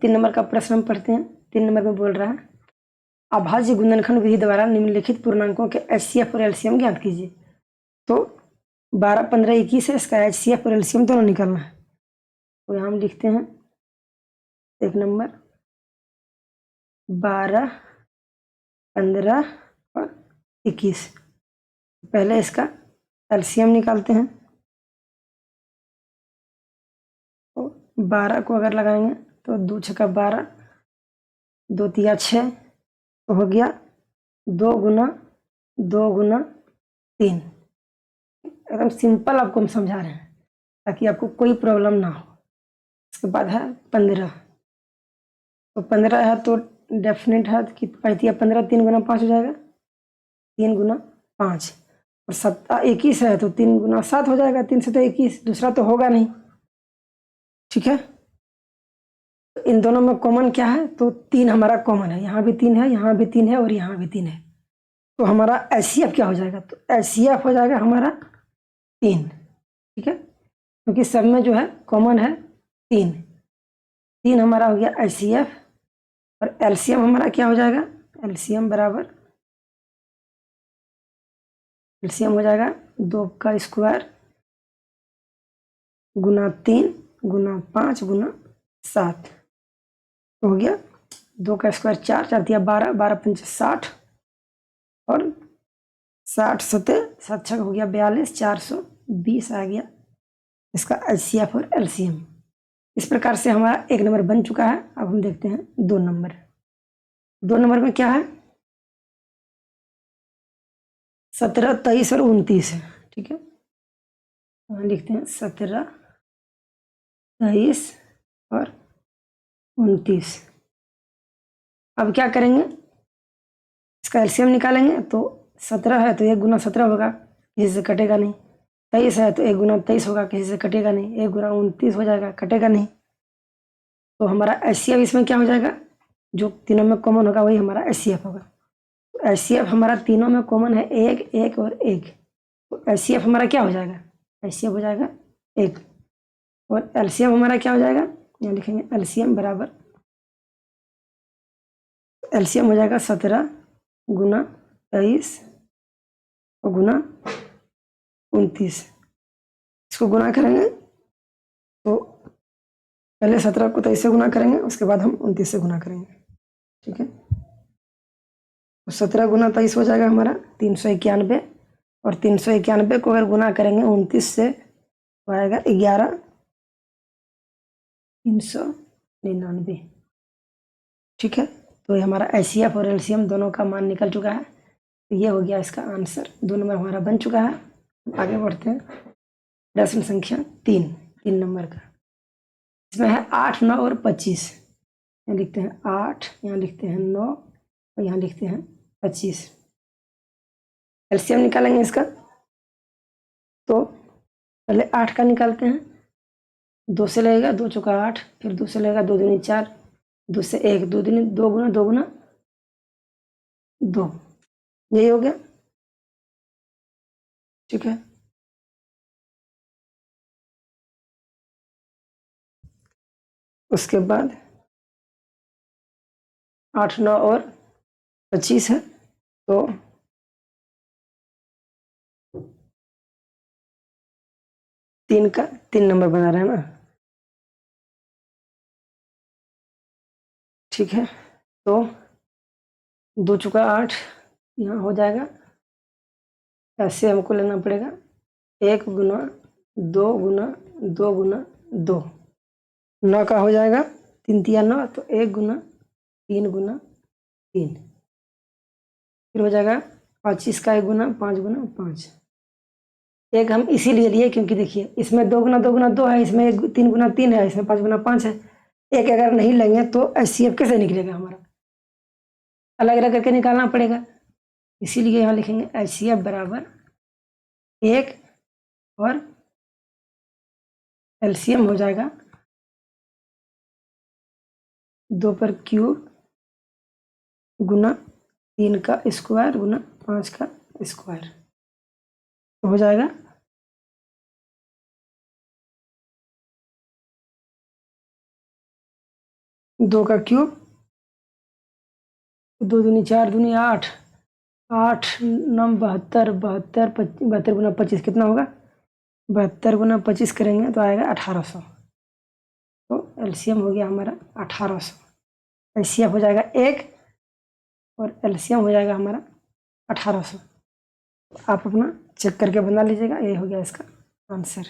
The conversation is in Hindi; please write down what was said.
3 नंबर का प्रश्न हम पढ़ते हैं। 3 नंबर में बोल रहा है अभाज्य गुणनखंड विधि द्वारा निम्नलिखित पूर्णांकों के HCF और LCM ज्ञात कीजिए। तो 12, 15, 21 है, इसका HCF और LCM दोनों निकालना है। तो यहाँ हम लिखते हैं 1 नंबर 12, 15 और 21। पहले इसका LCM निकालते हैं। तो 12 को अगर लगाएंगे तो 2 छक्का 12, 2 तिया 6, तो हो गया 2 गुना 2 गुना 3। एकदम सिंपल आपको हम समझा रहे हैं ताकि आपको कोई प्रॉब्लम ना हो। इसके बाद है 15। तो 15 है तो डेफिनेट है कि 15, 3 गुना 5 हो जाएगा, 3 गुना 5। और 21 है तो 3 गुना 7 हो जाएगा, 3 से 21, दूसरा तो होगा नहीं। ठीक है, तो इन दोनों में कॉमन क्या है? तो 3 हमारा कॉमन है, यहाँ भी 3 है, यहाँ भी 3 है और यहाँ भी 3 है। तो हमारा HCF क्या हो जाएगा? तो HCF हो जाएगा हमारा 3। ठीक है, क्योंकि सब में जो है कॉमन है 3 हमारा हो गया HCF। और LCM हमारा क्या हो जाएगा? LCM हो जाएगा 2 का स्क्वायर गुना 3 गुना 5 गुना 7। तो हो गया 2 का स्क्वायर 4, 4 दिया 12, 12 पंच 60 और 60 सते 7 छक हो गया 42, 420 आ गया इसका HCF और LCM। इस प्रकार से हमारा 1 नंबर बन चुका है। अब हम देखते हैं 2 नंबर। 2 नंबर में क्या है? 17, 23 और 29 है। ठीक है, यहाँ लिखते हैं 17, 23 और 29। अब क्या करेंगे? इसका LCM निकालेंगे। तो 17 है तो 1 गुना 17 होगा, किसी से कटेगा नहीं। 23 है तो 1 गुना 23 होगा, किसी से कटेगा नहीं। 1 गुना 29 हो जाएगा, कटेगा नहीं। तो हमारा HCF इसमें क्या हो जाएगा? जो तीनों में कॉमन होगा वही हमारा HCF होगा। तो HCF हमारा तीनों में कॉमन है 1, 1 और 1। तो HCF हमारा क्या हो जाएगा? HCF हो जाएगा 1। और LCM हमारा क्या हो जाएगा? यहाँ लिखेंगे LCM बराबर, LCM हो जाएगा 17 गुना 23 और गुना 29। इसको गुना करेंगे तो पहले 17 को 23 से गुना करेंगे, उसके बाद हम 29 से गुना करेंगे। ठीक है, तो 17 गुना 23 हो जाएगा हमारा 391। और 391 को अगर गुना करेंगे 29 से तो आएगा 11, 399। ठीक है, तो ये हमारा HCF और LCM दोनों का मान निकल चुका है। तो ये हो गया इसका आंसर। 2 नंबर हमारा बन चुका है। आगे बढ़ते हैं प्रश्न संख्या 3 नंबर का। इसमें है 8, 9 और 25। यहाँ लिखते हैं 8, यहाँ लिखते हैं 9 और यहाँ लिखते हैं 25। LCM निकालेंगे इसका। तो पहले 8 का निकालते हैं। 2 से लगेगा 2 चौका 8, फिर 2 से लगेगा 2 दूनी 4, 2 से 1, 2 दूनी 2 गुना 2 गुना 2, यही हो गया। ठीक है, उसके बाद 8, 9 और 25 है। तो 3 नंबर बना रहे हैं ना। ठीक है, तो 2 चौका 8 यहाँ हो जाएगा। ऐसे हमको लेना पड़ेगा 1 गुना 2 गुना 2 गुना 2। 9 का हो जाएगा 3 तिया 9, तो 1 गुना 3 गुना 3। फिर हो जाएगा 25 का 1 गुना 5 गुना 5। एक हम इसीलिए लिए क्योंकि देखिए इसमें 2 गुना 2 गुना 2 है, इसमें 3 गुना 3 है, इसमें 5 गुना 5 है। एक अगर नहीं लेंगे तो HCF कैसे निकलेगा? हमारा अलग अलग करके निकालना पड़ेगा। इसीलिए यहाँ लिखेंगे HCF बराबर 1 और LCM हो जाएगा 2 पर क्यूब गुना 3 का स्क्वायर गुना 5 का स्क्वायर। तो हो जाएगा 2 का क्यूब, 2 दूनी 4 दूनी 8, 8 9 72, 72 गुना 25 कितना होगा? 72 गुना 25 करेंगे तो आएगा 1800। तो एलसीएम हो गया हमारा 1800। एचसीएफ हो जाएगा 1 और एलसीएम हो जाएगा हमारा 1800। आप अपना चेक करके बना लीजिएगा। ये हो गया इसका आंसर।